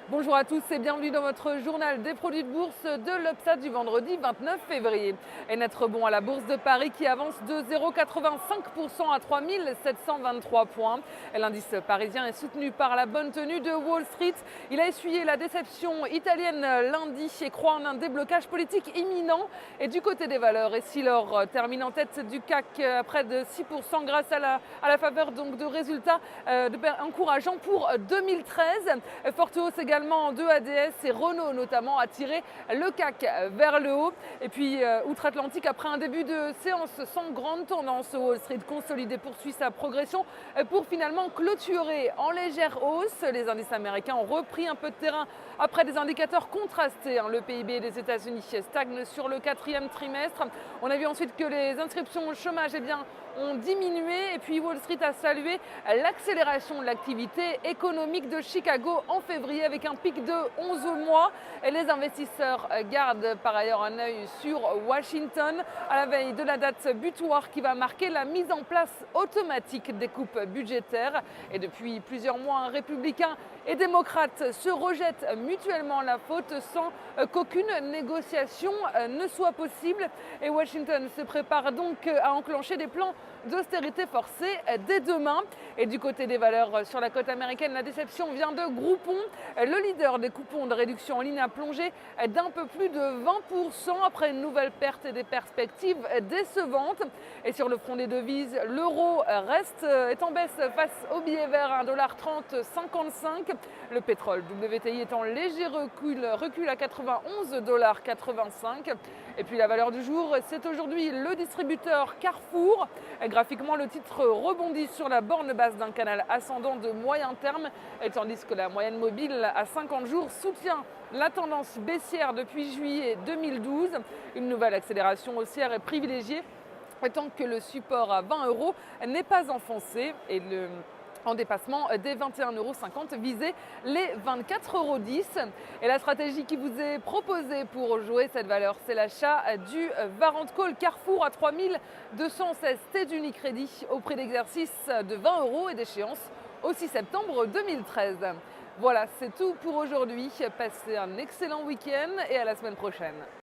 Bonjour à tous et bienvenue dans votre journal des produits de bourse de l'Obsa du vendredi 29 février. Et net rebond à la Bourse de Paris qui avance de 0,85% à 3723 points. Et l'indice parisien est soutenu par la bonne tenue de Wall Street. Il a essuyé la déception italienne lundi et croit en un déblocage politique imminent. Et du côté des valeurs, et si l'or termine en tête du CAC à près de 6% grâce à la faveur donc de résultats encourageants pour 2013. Forte hausse également de ADS et Renault notamment a tiré le CAC vers le haut. Et puis outre-Atlantique, après un début de séance sans grande tendance, Wall Street consolidé poursuit sa progression pour finalement clôturer en légère hausse. Les indices américains ont repris un peu de terrain après des indicateurs contrastés. Le PIB des États-Unis stagne sur le quatrième trimestre. On a vu ensuite que les inscriptions au chômage ont diminué et puis Wall Street a salué l'accélération de l'activité économique de Chicago en février avec un pic de 11 mois. Et les investisseurs gardent par ailleurs un œil sur Washington à la veille de la date butoir qui va marquer la mise en place automatique des coupes budgétaires. Et depuis plusieurs mois, républicains et démocrates se rejettent mutuellement la faute sans qu'aucune négociation ne soit possible. Et Washington se prépare donc à enclencher des plans d'austérité forcée dès demain. Et du côté des valeurs sur la côte américaine, la déception vient de Groupon. Le leader des coupons de réduction en ligne a plongé d'un peu plus de 20% après une nouvelle perte et des perspectives décevantes. Et sur le front des devises, l'euro est en baisse face au billet vert à 1,3055 $. Le pétrole WTI est en léger recul à 91,85 $. Et puis la valeur du jour, c'est aujourd'hui le distributeur Carrefour. Graphiquement, le titre rebondit sur la borne basse d'un canal ascendant de moyen terme, tandis que la moyenne mobile à 50 jours soutient la tendance baissière depuis juillet 2012. Une nouvelle accélération haussière est privilégiée tant que le support à 20 € n'est pas enfoncé et en dépassement des 21,50 € visait les 24,10 €. Et la stratégie qui vous est proposée pour jouer cette valeur, c'est l'achat du Warrant Call Carrefour à 3216 T d'Unicredit au prix d'exercice de 20 € et d'échéance au 6 septembre 2013. Voilà, c'est tout pour aujourd'hui. Passez un excellent week-end et à la semaine prochaine.